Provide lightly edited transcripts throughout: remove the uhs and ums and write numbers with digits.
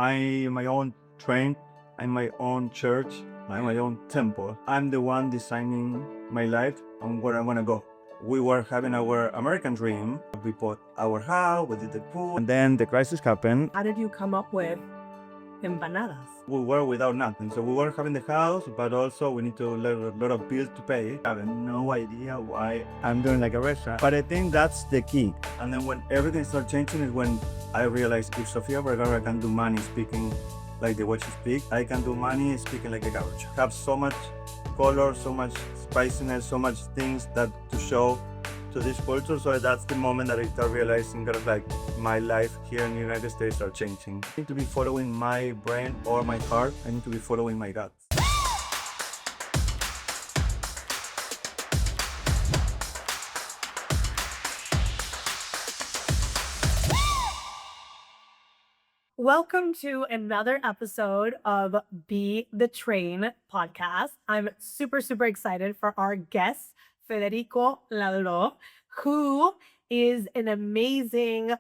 I'm my own train, I'm my own church, I'm my own temple. I'm the one designing my life and where I want to go. We were having our American dream. We bought our house, we did the pool, and then the crisis happened. How did you come up with empanadas? We were without nothing. So we were having the house, but also we need to learn a lot of bills to pay. I have no idea why I'm doing like a restaurant. But I think that's the key. And then when everything started changing is when I realized if Sofia Vergara can do money speaking like the way she speaks, I can do money speaking like a gaucho. Have so much color, so much spiciness, so much things that to show to this culture. So that's the moment that I start realizing kind of like my life here in the United States are changing. I need to be following my brain or my heart. I need to be following my gut. Welcome to another episode of Be the Train podcast. I'm super excited for our guest, Federico Laboureau, who is an amazing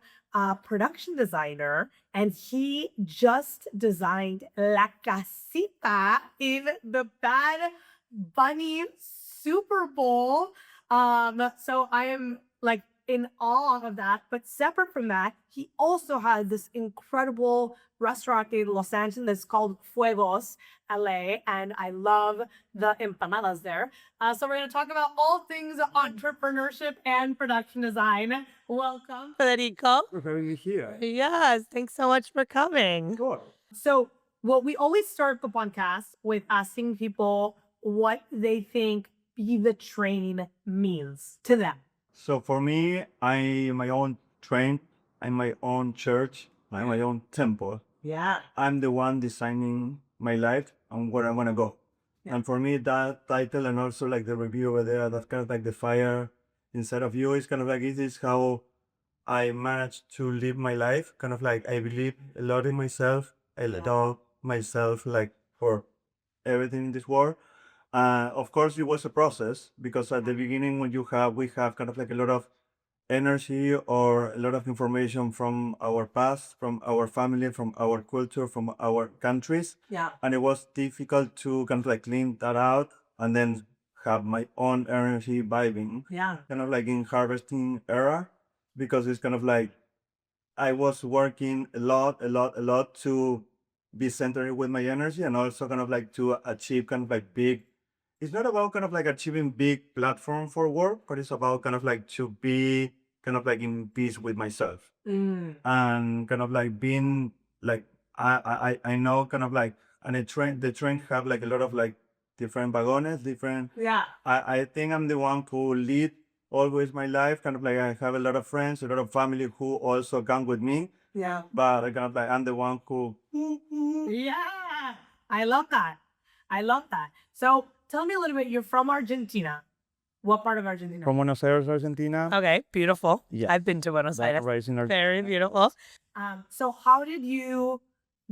production designer, and he just designed La Casita in the Bad Bunny Super Bowl. So I am like in awe of that. But separate from that, he also has this incredible restaurant in Los Angeles called Fuegos LA, and I love the empanadas there. So we're going to talk about all things entrepreneurship and production design. Welcome, Federico. For having me here. Yes, thanks so much for coming. Sure. So, well, we always start the podcast with asking people what they think Be the Train means to them. So for me, I'm my own train, I'm my own church, I'm my own temple. Yeah. I'm the one designing my life and where I want to go. Yeah. And for me, that title and also like the review over there, that's kind of like the fire inside of you is kind of like, this is how I managed to live my life. Kind of like I believe a lot in myself. I love myself like for everything in this world. Of course, it was a process because at the beginning, when we have kind of like a lot of energy or a lot of information from our past, from our family, from our culture, from our countries. Yeah. And it was difficult to kind of like clean that out and then have my own energy vibing. Yeah. Kind of like in harvesting era, because it's kind of like I was working a lot to be centered with my energy and also kind of like to achieve kind of like big. It's not about kind of like achieving big platform for work, but it's about kind of like to be kind of like in peace with myself and kind of like being like I know kind of like and the train have like a lot of like different vagones, different. Yeah. I think I'm the one who lead always my life. Kind of like I have a lot of friends, a lot of family who also come with me. Yeah. But I kind of like I'm the one who. Yeah. I love that. I love that. So tell me a little bit. You're from Argentina. What part of Argentina? From Buenos Aires, Argentina. Okay, beautiful. Yeah. I've been to Buenos Aires. Right in Very beautiful. So how did you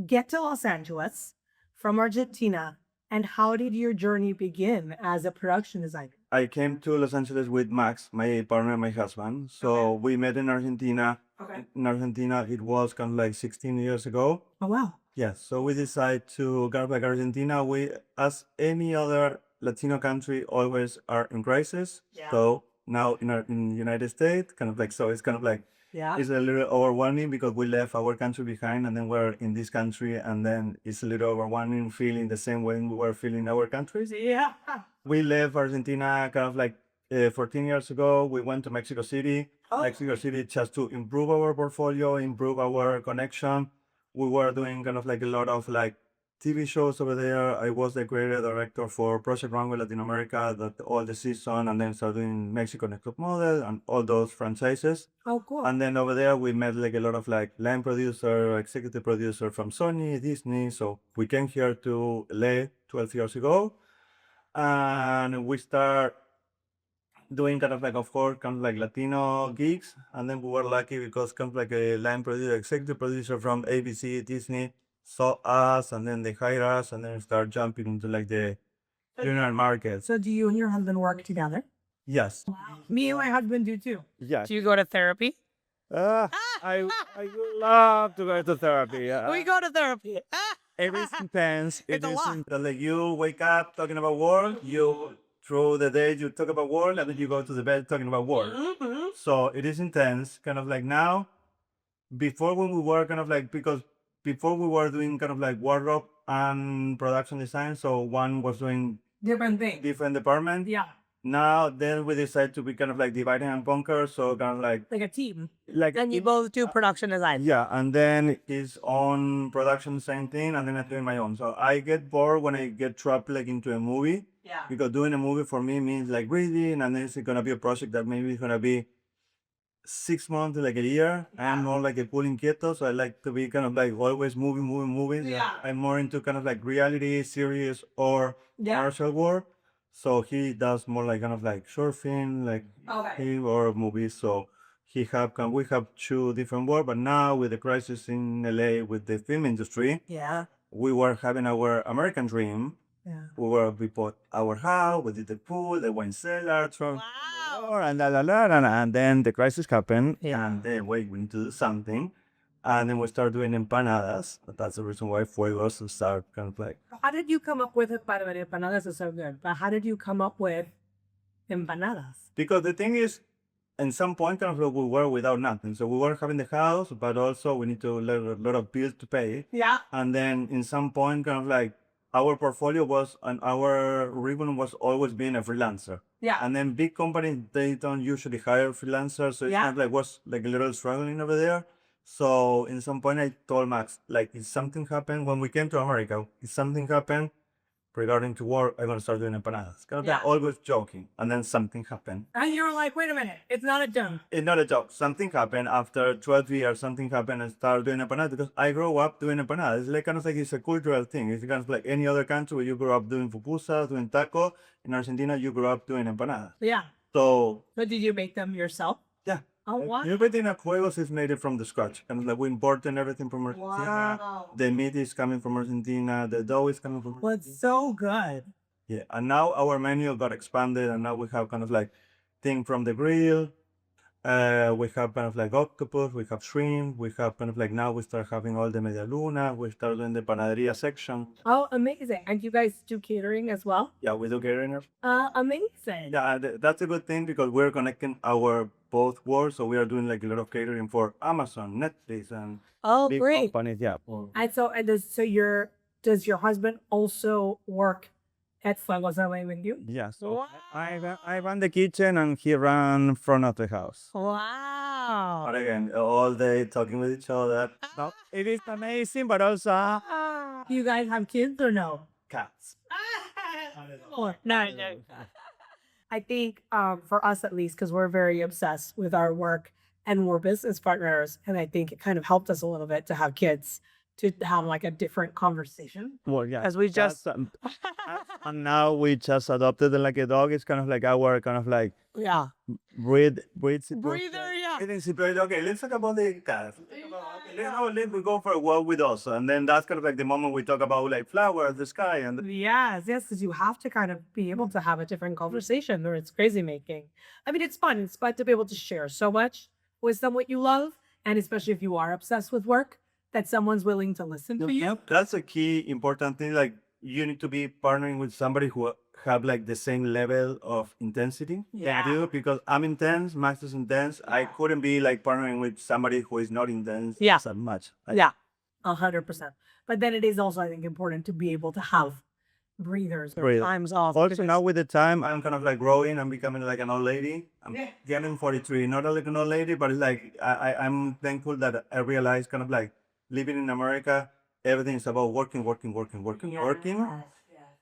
get to Los Angeles from Argentina, and how did your journey begin as a production designer? I came to Los Angeles with Max, my partner, my husband. So we met in Argentina. Okay. In Argentina, it was kind of like 16 years ago. Oh, wow. Yes. So we decided to go back Argentina. We, as any other Latino country, always are in crisis. Yeah. So now in the United States, kind of like, so it's kind of like, Yeah. it's a little overwhelming because we left our country behind and then we're in this country and then it's a little overwhelming feeling the same way we were feeling our countries. Yeah. We left Argentina kind of like 14 years ago. We went to Mexico City. Oh. Mexico City just to improve our portfolio, improve our connection. We were doing kind of like a lot of like TV shows over there. I was the creative director for Project Runway Latin America, that all the season, and then started doing Mexico Next Top Model and all those franchises. Oh, cool. And then over there, we met like a lot of like line producer, executive producer from Sony, Disney. So we came here to LA 12 years ago, and we start doing kind of like, of course, kind of like Latino gigs. And then we were lucky because kind of like a line producer, executive producer from ABC, Disney saw us, and then they hired us, and then start jumping into like the junior market. So do you and your husband work together? Yes. Me and my husband do too. Yes. Do you go to therapy? Uh, I would love to go to therapy. We go to therapy. It is intense. It's a lot. Like you wake up talking about work, you through the day you talk about work, and then you go to the bed talking about work. So it is intense. Kind of like now, before when we were kind of like because before we were doing kind of like wardrobe and production design, so one was doing Different thing. different department. Yeah. Now then we decided to be kind of like dividing and conquer, so kind of Like a team. like And you both do production design. yeah, and then his own production, same thing, and then I'm doing my own. So I get bored when I get trapped like into a movie. Yeah. Because doing a movie for me means like reading, and then it's gonna be a project that maybe is gonna be 6 months to like a year. I'm more like a cool inquieto, so I like to be kind of like always moving. Yeah. I'm more into kind of like reality, series, or Yeah. martial work. So he does more like kind of like short film, like him or movies. So we have two different work, but now with the crisis in LA with the film industry, Yeah. we were having our American dream. Yeah. We bought our house, we did the pool, the wine cellar, Wow. and then the crisis happened, Yeah. and then we need to do something, and then we started doing empanadas. That's the reason why Fuegos start kind of like. How did you come up with it? By the way, empanadas is so good. But how did you come up with empanadas? Because the thing is, in some point, kind of like we were without nothing. So we were having the house, but also we need to let a lot of bills to pay. Yeah. And then in some point, kind of like our portfolio was and our ribbon was always being a freelancer. Yeah. And then big companies, they don't usually hire freelancers. So it's Yeah. kind of like was like a little struggling over there. So in some point I told Max, like if something happened when we came to America, if something happened regarding to work, I'm gonna start doing empanadas. Kind of like Yeah. always joking. And then something happened. And you were like, wait a minute, it's not a joke. It's not a joke. Something happened after 12 years. Something happened and started doing empanadas because I grew up doing empanadas. It's like kind of like it's a cultural thing. It's kind of like any other country where you grew up doing pupusas, doing taco. In Argentina, you grew up doing empanadas. Yeah. So But did you make them yourself? yeah. Oh, wow. Everything at Juegos is made it from the scratch. And like we imported everything from Argentina. Wow. The meat is coming from Argentina. The dough is coming from Well, Argentina. it's so good. Yeah. And now our menu got expanded, and now we have kind of like thing from the grill. We have kind of like octopus, we have shrimp, we have kind of like now we start having all the media luna, we start doing the panaderia section. Oh, amazing. And you guys do catering as well? Yeah, we do catering. Amazing. Yeah, that's a good thing because we're connecting our both worlds. So we are doing like a lot of catering for Amazon, Netflix, and Oh, big great. companies. Yeah. And so, does your husband also work at Fuegos LA with you? Yeah. So Wow. I run the kitchen and he ran front of the house. Wow. But again, all day talking with each other. No, it is amazing, but also Do you guys have kids or no? cats. No. I think for us at least, because we're very obsessed with our work and we're business partners, and I think it kind of helped us a little bit to have kids to have like a different conversation. Well, yeah. As we just And now we just adopted like a dog. It's kind of like our kind of like yeah. breather, Yeah. breathing situation. Okay, let's talk about the cat. Let we go for a walk with us, and then that's kind of like the moment we talk about like flowers, the sky, and Yes, because you have to kind of be able to have a different conversation or it's crazy making. I mean, it's fun. It's fun to be able to share so much with someone you love. And especially if you are obsessed with work, that someone's willing to listen to you. That's a key important thing. Like you need to be partnering with somebody who have like the same level of intensity. Yeah. You do, because I'm intense, Max is intense. I couldn't be like partnering with somebody who is not intense Yeah. that much. Yeah, 100%. But then it is also, I think, important to be able to have breathers or Breathe. times off. Also now with the time, I'm kind of like growing. I'm becoming like an old lady. I'm getting 43, not like an old lady, but it's like I'm thankful that I realized kind of like living in America, everything is about working.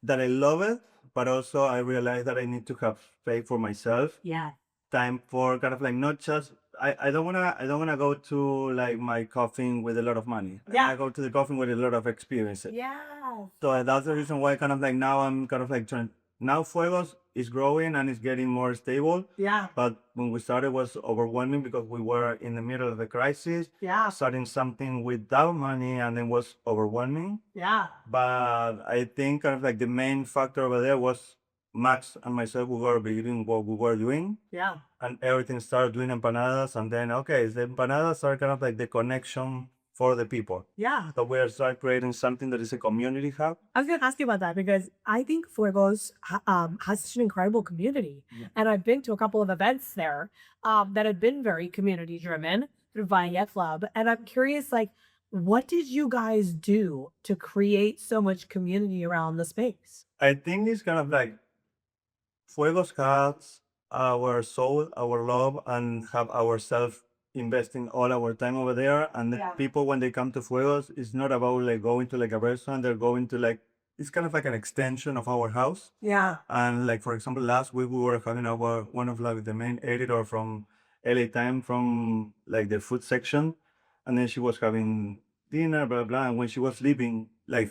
That I love it, but also I realized that I need to have faith for myself. Yeah. Time for kind of like not just I don't wanna go to like my coffin with a lot of money. Yeah. I go to the coffin with a lot of experiences. Yeah. So that's the reason why kind of like now I'm kind of like trying. Now Fuegos is growing and it's getting more stable. Yeah. But when we started, it was overwhelming because we were in the middle of the crisis, Yeah. starting something without money, and it was overwhelming. Yeah. But I think kind of like the main factor over there was Max and myself, we were beginning what we were doing, Yeah. and everything started doing empanadas, and then okay, the empanadas are kind of like the connection for the people. Yeah. So we are start creating something that is a community hub. I was going to ask you about that because I think Fuegos has such an incredible community. Yeah. And I've been to a couple of events there that have been very community driven through Vinet Club. And I'm curious, like, what did you guys do to create so much community around the space? I think it's kind of like Fuegos has our soul, our love, and have ourselves investing all our time over there. And the Yeah. people, when they come to Fuegos, it's not about like going to like a restaurant. They're going to like, it's kind of like an extension of our house. Yeah. And like, for example, last week we were having our one of like the main editor from LA Time from like the food section, and then she was having dinner, blah blah. And when she was leaving, like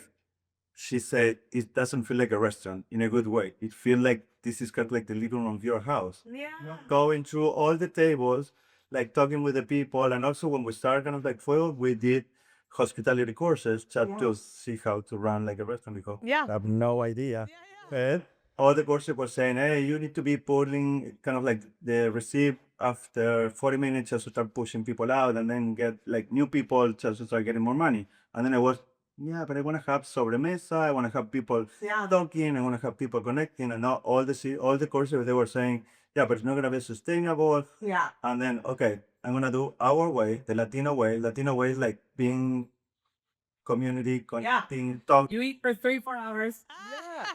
she said, it doesn't feel like a restaurant in a good way. It feels like this is kind of like the living room of your house. Yeah. Going through all the tables, like talking with the people, and also when we started kind of like Fuego, we did hospitality courses just to see how to run like a restaurant because Yeah. I have no idea. But all the courses were saying, hey, you need to be pulling kind of like the receipt after 40 minutes just to start pushing people out and then get like new people just to start getting more money. And then I was, yeah, but I want to have sobremesa. I want to have people Yeah. talking. I want to have people connecting. And not all the courses they were saying, yeah, but it's not gonna be sustainable. Yeah. And then okay, I'm gonna do our way, the Latino way. Latino way is like being community connecting, talking. You eat for 3-4 hours.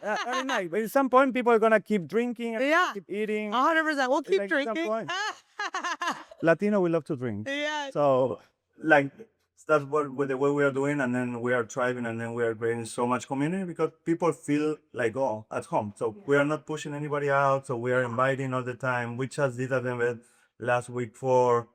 Yeah, very nice. But at some point, people are gonna keep drinking and Yeah. keep eating. 100%. We'll keep Like, at some drinking. point. Latino, we love to drink. Yeah. So, like, that's what with the way we are doing, and then we are thriving, and then we are creating so much community because people feel like oh at home. So we are not pushing anybody out. So we are inviting all the time. We just did an event last week for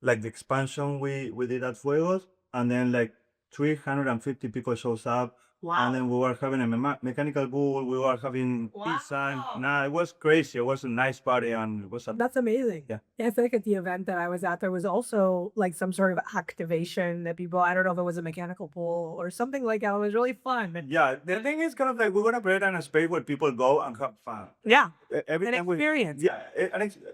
like the expansion we did at Fuegos, and then like 350 people shows up. And then we were having a mechanical bull. We were having pizza. Nah, it was crazy. It was a nice party, and it was a That's amazing. Yeah. I feel like at the event that I was at, there was also like some sort of activation that people, I don't know if it was a mechanical pool or something like that. It was really fun. yeah. The thing is kind of like we want to create a space where people go and have fun. Yeah. Every An time we experience. yeah,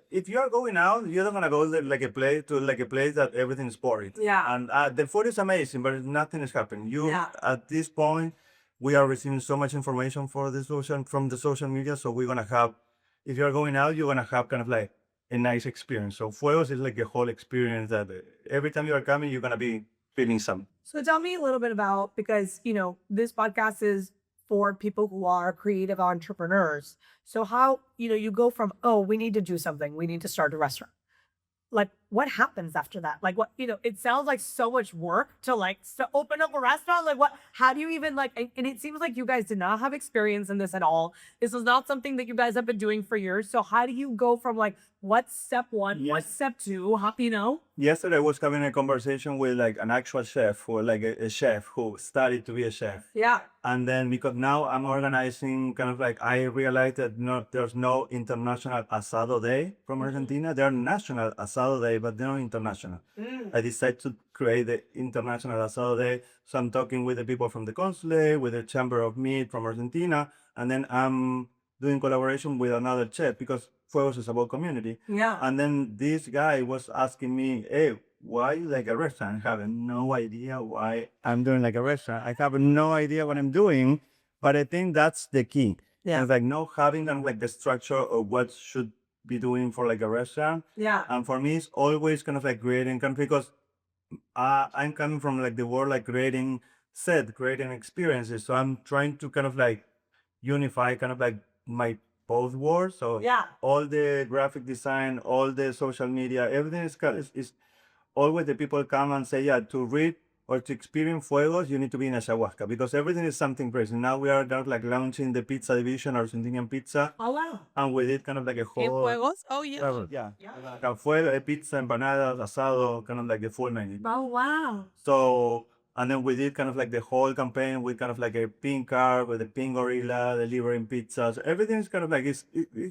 if you are going out, you're not gonna go there like a place to like a place that everything's boring. Yeah. And the food is amazing, but nothing is happening. You Yeah. at this point, we are receiving so much information for the social from the social media, so we're gonna have. If you're going out, you're gonna have kind of like a nice experience. So Fuegos is like a whole experience that every time you are coming, you're gonna be feeling something. So tell me a little bit about, because, you know, this podcast is for people who are creative entrepreneurs. So how, you know, you go from, oh, we need to do something. We need to start a restaurant. Like what happens after that? Like what, you know, it sounds like so much work to like to open up a restaurant. Like what, how do you even like, and it seems like you guys did not have experience in this at all. This is not something that you guys have been doing for years. So how do you go from like, what's step one, what's Yes. step two, how, you know? Yesterday, I was having a conversation with like an actual chef or like a chef who studied to be a chef. Yeah. And then because now I'm organizing kind of like I realized that there's no international asado day from Argentina. There are national asado day, but they're not international. I decided to create the international asado day. So I'm talking with the people from the consulate, with the Chamber of Meat from Argentina, and then I'm doing collaboration with another chef because Fuegos is about community. Yeah. And then this guy was asking me, hey, why like a restaurant? I have no idea why I'm doing like a restaurant. I have no idea what I'm doing, but I think that's the key. Yeah. It's like not having kind of like the structure of what should be doing for like a restaurant. Yeah. And for me, it's always kind of like creating kind of because I'm coming from like the world like creating experiences. So I'm trying to kind of like unify kind of like my both worlds. So Yeah. all the graphic design, all the social media, everything is always the people come and say, yeah, to read or to experience Fuegos, you need to be in Ayahuasca because everything is something crazy. Now we are now like launching the pizza division, Argentinian pizza, Oh, wow. and we did kind of like a In whole Fuegos? Oh, yeah. travel. Yeah. Like a fuego, pizza, empanadas, asado, kind of like the full menu. Oh, wow. So, and then we did kind of like the whole campaign with kind of like a pink car with a pink gorilla delivering pizzas. Everything is kind of like, it's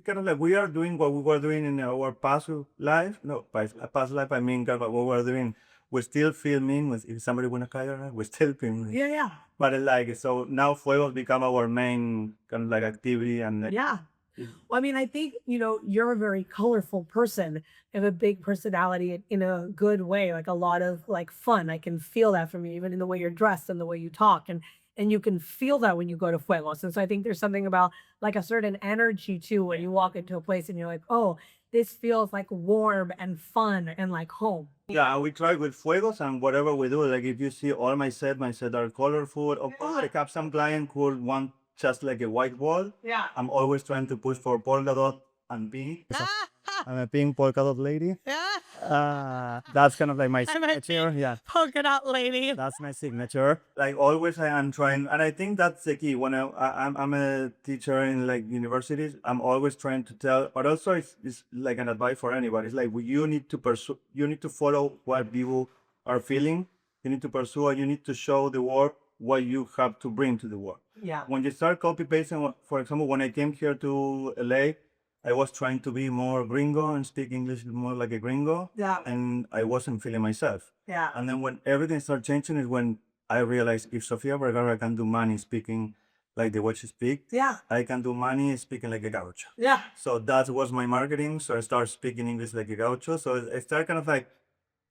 kind of like we are doing what we were doing in our past life. No, past life, I mean, kind of what we were doing. We're still filming. If somebody want to hire us, we're still filming. Yeah, yeah. But like, so now Fuegos become our main kind of like activity. And Yeah. Well, I mean, I think, you're a very colorful person. You have a big personality in a good way, like a lot of like fun. I can feel that from you, even in the way you're dressed and the way you talk. And you can feel that when you go to Fuegos. And so I think there's something about like a certain energy too when you walk into a place and you're like, oh, this feels like warm and fun and like home. Yeah, we try with fuegos and whatever we do. Like if you see all my set are colorful. Of course, I have some client who want just like a white wall. Yeah. I'm always trying to push for polka dot and pink. I'm a pink polka dot lady. That's kind of like my signature. Yeah, Polka dot lady. that's my signature. Like always, I am trying, and I think that's the key. When I'm a teacher in like universities, I'm always trying to tell, but also it's like an advice for anybody. It's like you need to pursue, you need to follow what people are feeling. You need to pursue, and you need to show the world what you have to bring to the world. Yeah. When you start copy pasting, for example, when I came here to LA, I was trying to be more gringo and speak English more like a gringo. Yeah. And I wasn't feeling myself. Yeah. And then when everything started changing is when I realized if Sofia Vergara can do money speaking like the way she speaks, Yeah. I can do money speaking like a gaucho. Yeah. So that was my marketing. So I started speaking English like a gaucho. So I started kind of like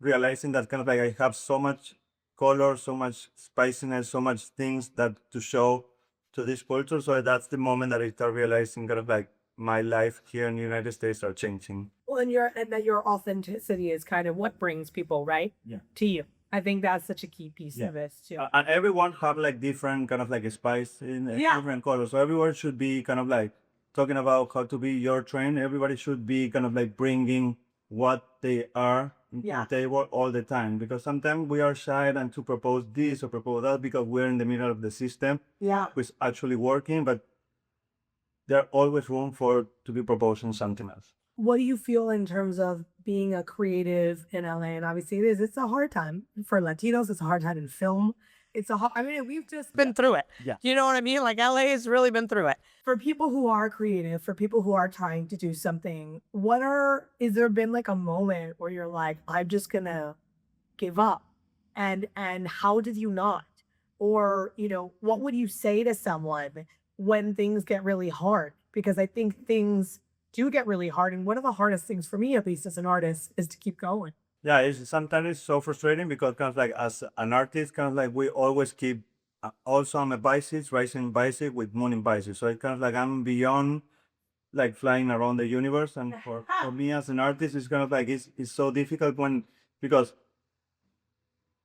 realizing that kind of like I have so much color, so much spiciness, so much things that to show to this culture. So that's the moment that I start realizing kind of like my life here in the United States are changing. Well, and that your authenticity is kind of what brings people right Yeah. to you. I think that's such a key piece Yeah. of this too. And everyone have like different kind of like spice in Yeah. different colors. So everyone should be kind of like talking about how to be your train. Everybody should be kind of like bringing what they are to Yeah. the table all the time. Because sometimes we are shy and to propose this or propose that because we're in the middle of the system, Yeah. which is actually working, but there's always room for to be proposing something else. What do you feel in terms of being a creative in LA? And obviously it's a hard time for Latinos. It's a hard time in film. I mean, we've just been through it. Yeah. You know what I mean? Like LA has really been through it. For people who are creative, for people who are trying to do something, is there been like a moment where you're like, I'm just gonna give up? And how did you not? Or, what would you say to someone when things get really hard? Because I think things do get really hard. And one of the hardest things for me, at least as an artist, is to keep going. Yeah, sometimes it's so frustrating because kind of like as an artist, kind of like we always keep. Also, I'm a bicycle, rising bicycle with moon in bicycle. So it's kind of like I'm beyond like flying around the universe. And for me as an artist, it's kind of like it's so difficult because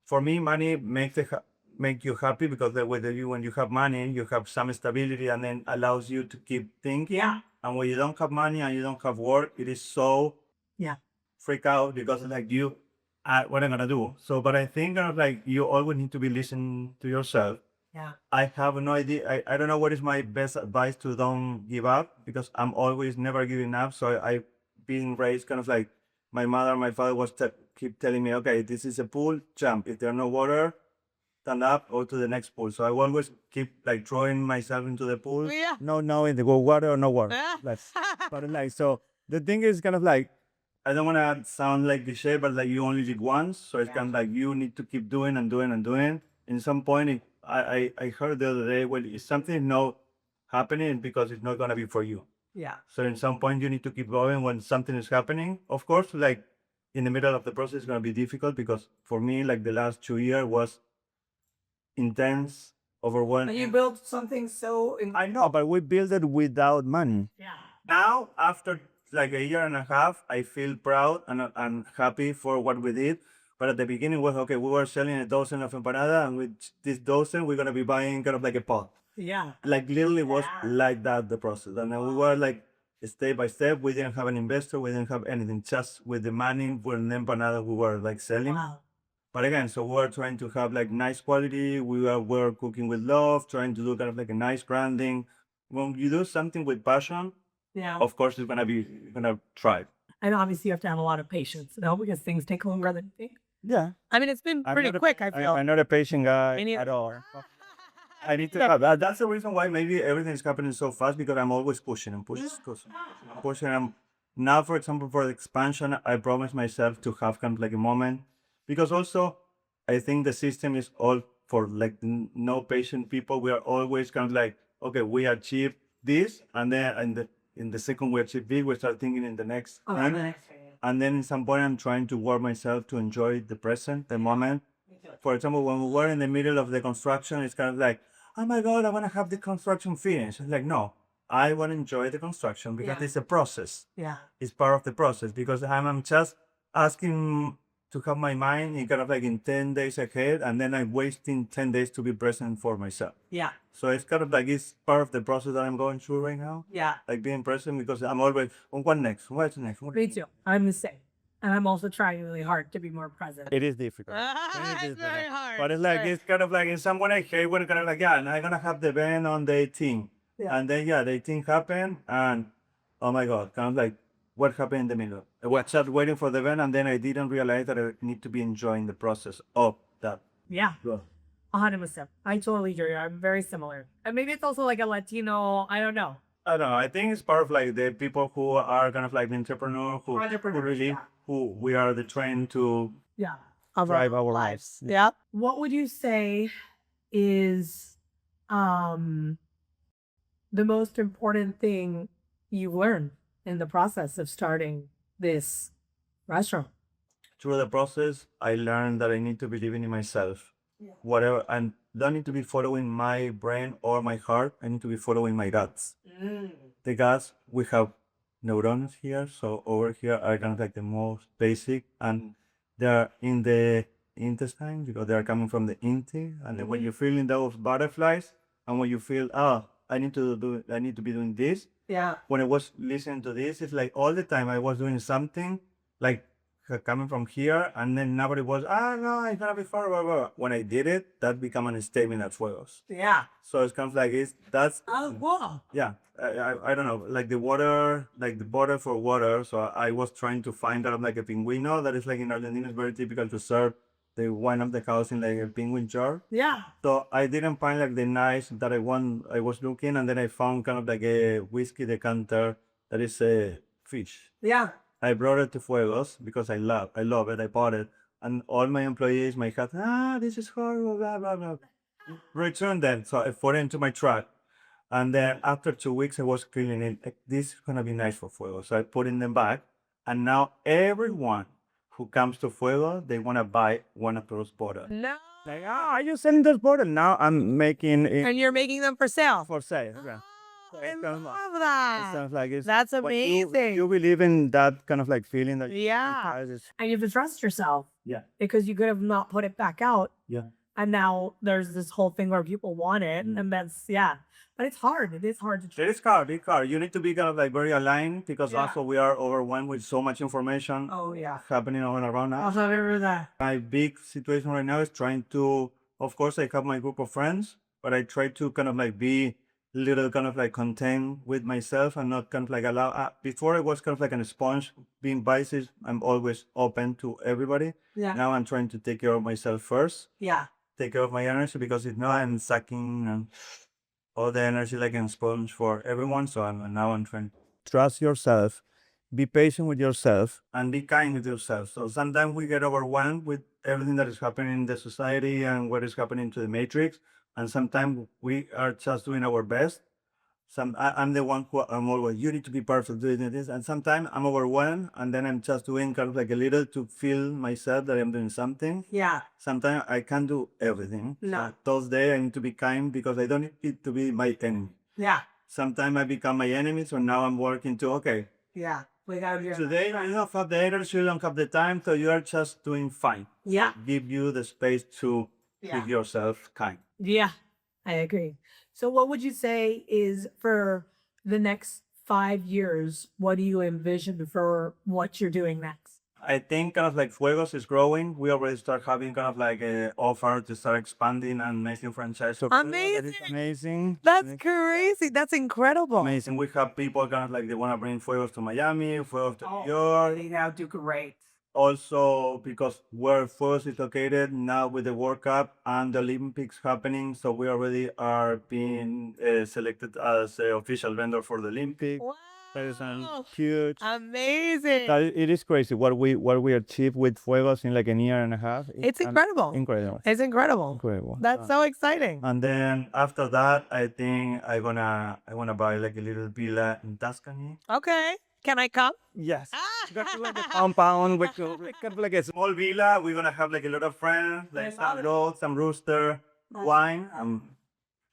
for me, money make you happy because when you have money, you have some stability and then allows you to keep thinking. Yeah. And when you don't have money and you don't have work, it is so Yeah. freak out because like you, what I'm gonna do. So, but I think kind of like you always need to be listening to yourself. Yeah. I have no idea. I don't know what is my best advice to don't give up because I'm always never giving up. So I've been raised kind of like my mother, my father was keep telling me, okay, this is a pool, jump. If there's no water, stand up or to the next pool. So I always keep like throwing myself into the pool. Yeah. No knowing the go water or no water. But like so the thing is kind of like I don't want to sound like cliche, but like you only live once, so it's kind of like you need to keep doing and doing and doing. In some point, I heard the other day, well, if something is not happening, it's because it's not gonna be for you. Yeah. So in some point, you need to keep going when something is happening. Of course, like in the middle of the process, it's gonna be difficult because for me, like the last 2 years was intense, overwhelming. You built something so. I know, but we built it without money. Yeah. Now, after like a year and a half, I feel proud and happy for what we did. But at the beginning was okay, we were selling a dozen of empanada, and with this dozen, we're gonna be buying kind of like a pot. Yeah. Like literally was like that the process. And then we were like step by step. We didn't have an investor, we didn't have anything, just with the money for the empanada we were like selling. Wow. But again, so we're trying to have like nice quality. We're cooking with love, trying to do kind of like a nice branding. When you do something with passion, Yeah. of course you're gonna thrive. And obviously you have to have a lot of patience, because things take longer than you think. Yeah. I mean, it's been pretty quick, I feel. I'm not a patient guy Me neither. at all. I need to have that. That's the reason why maybe everything is happening so fast because I'm always pushing and pushing. Pushing. Now, for example, for the expansion, I promised myself to have kind of like a moment because also I think the system is all for like no patient people. We are always kind of like, okay, we achieve this and then in the second we achieve big, we start thinking in the next Oh, thing. the next thing. And then in some point, I'm trying to work myself to enjoy the present, the moment. For example, when we were in the middle of the construction, it's kind of like, oh my God, I want to have the construction finished. It's like, no, I want to enjoy the construction because Yeah. it's a process. Yeah. It's part of the process because I'm just asking to have my mind in kind of like in 10 days ahead, and then I'm wasting 10 days to be present for myself. Yeah. So it's kind of like it's part of the process that I'm going through right now. Yeah. Like being present because I'm always, oh, what next? What's next? Me too. I'm the same. And I'm also trying really hard to be more present. It is difficult. It's very hard. But it's like, it's kind of like in some way I hate when it's kind of like, yeah, and I'm going to have the event on the 18th. Yeah. And then, yeah, the 18th happened. And oh my God, kind of like, what happened in the middle? I was just waiting for the event. And then I didn't realize that I need to be enjoying the process of that. Yeah. Well, 100%. I totally agree. I'm very similar. And maybe it's also like a Latino, I don't know. I don't know. I think it's part of like the people who are kind of like the entrepreneur who really, yeah. who we are the trained to Yeah. drive our lives. Yeah. What would you say is the most important thing you learned in the process of starting this restaurant? Through the process, I learned that I need to believe in myself. Yeah. Whatever, and don't need to be following my brain or my heart. I need to be following my guts. The guts, we have neurons here, so over here are kind of like the most basic, and they're in the intestine because they are coming from the intake. And then when you're feeling those butterflies, and when you feel, I need to be doing this. Yeah. When I was listening to this, it's like all the time I was doing something like coming from here, and then nobody was, no, it's gonna be far, blah, blah. When I did it, that became a statement at Fuegos. Yeah. So it's kind of like, that's, Oh, wow. yeah, I don't know, like the water, like the bottle for water. So I was trying to find out like a pinguino that is like in Argentina, it's very typical to serve the wine of the house in like a penguin jar. Yeah. So I didn't find like the nice that I was looking, and then I found kind of like a whiskey decanter that is a fish. Yeah. I brought it to Fuegos because I love it. I bought it, and all my employees, my cat, this is horrible, blah blah blah. Return them, so I put it into my truck, and then after 2 weeks, I was cleaning it. Like, this is gonna be nice for Fuego, so I put in them back, and now everyone who comes to Fuego, they wanna buy one of those bottles. No. Like, I just selling this bottle. Now I'm making it And you're making them for sale. for sale. Okay. I love It that. sounds like it's That's when amazing. You believe in that kind of like feeling that Yeah. it's- And you have to trust yourself yeah, because you could have not put it back out. yeah. And now there's this whole thing where people want it. Mm. And that's, yeah. But it's hard. It is hard to It trust. is hard. It's hard. You need to be kind of like very aligned because Yeah. also we are overwhelmed with so much information Oh, yeah. happening all around us. Also, I remember that. My big situation right now is trying to, of course, I have my group of friends, but I try to kind of like be little kind of like content with myself and not kind of like allow. Before I was kind of like a sponge, being biased. I'm always open to everybody. Yeah. Now I'm trying to take care of myself first, Yeah. take care of my energy because if not, I'm sucking all the energy like a sponge for everyone. So I'm trying. Trust yourself, be patient with yourself, and be kind with yourself. So sometimes we get overwhelmed with everything that is happening in the society and what is happening to the matrix. And sometimes we are just doing our best. I'm the one who I'm always, you need to be perfect doing this. And sometimes I'm overwhelmed and then I'm just doing kind of like a little to feel myself that I'm doing something. Yeah. Sometimes I can't do everything. No. So those days I need to be kind because I don't need it to be my enemy. Yeah. Sometimes I become my enemy. So now I'm working to, okay, Yeah. We gotta be. today you don't have the energy, you don't have the time. So you are just doing fine. Yeah. Give you the space to Yeah. give yourself kind. Yeah. I agree. So, what would you say is for the next 5 years? What do you envision for what you're doing next? I think kind of like Fuegos is growing. We already start having kind of like an offer to start expanding and making franchise. So that is amazing. That's crazy. That's incredible. Amazing. We have people kind of like they want to bring Fuegos to Miami, Fuegos to Oh, New York. they now do great. Also, because where Fuegos is located now with the World Cup and the Olympics happening, so we already are being selected as the official vendor for the Olympics. Wow. person, Wow. huge. Amazing. That it is crazy what we achieved with Fuegos in like a year and a half. It's incredible. Incredible. It's incredible. Incredible. That's so exciting. And then after that, I think I wanna buy like a little villa in Tuscany. Okay. Can I come? Yes. Got like a compound with like a small villa. We're gonna have like a lot of friends, like some dogs, some rooster, wine, and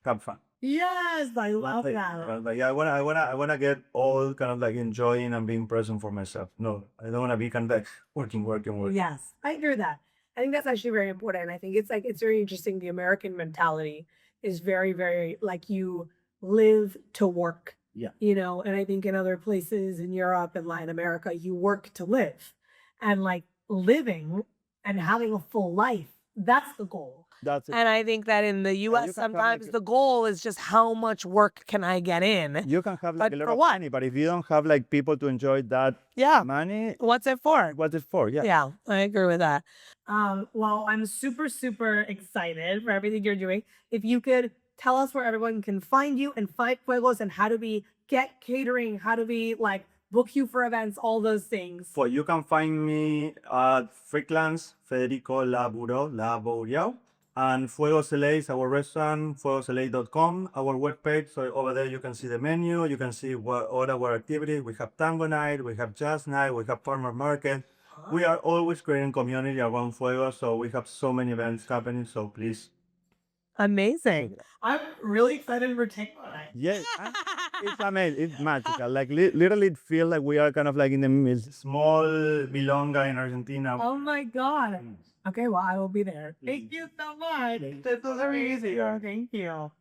have fun. Yes, I love that. But yeah, I wanna get all kind of like enjoying and being present for myself. No, I don't wanna be kind of like working. Yes, I agree with that. I think that's actually very important. I think it's like it's very interesting. The American mentality is very, very like you live to work. Yeah. You know, and I think in other places in Europe and Latin America, you work to live. And like living and having a full life, that's the goal. That's it. And I think that in the US, can have, sometimes like, the goal is just how much work can I get in? You can have like But a lot for of what? money, but if you don't have like people to enjoy that Yeah. money, What's it for? what's it for? Yeah. Yeah, I agree with that. Well, I'm super, super excited for everything you're doing. If you could tell us where everyone can find you and find Fuegos and how do we get catering, how do we like book you for events, all those things. So you can find me at Freaklands, Federico Laboureau. And Fuegos LA is our restaurant, fuegosla.com, our webpage. So over there you can see the menu, you can see all our activities. We have tango night, we have jazz night, we have farmer market. We are always creating community around Fuego, so we have so many events happening, so please. Amazing. I'm really excited for tango night. Yes, it's amazing. It's magical. Like literally, it feels like we are kind of like in the small milonga in Argentina. Oh my God. Okay, well, I will be there. Thank you so much. This was very easy. Thank you.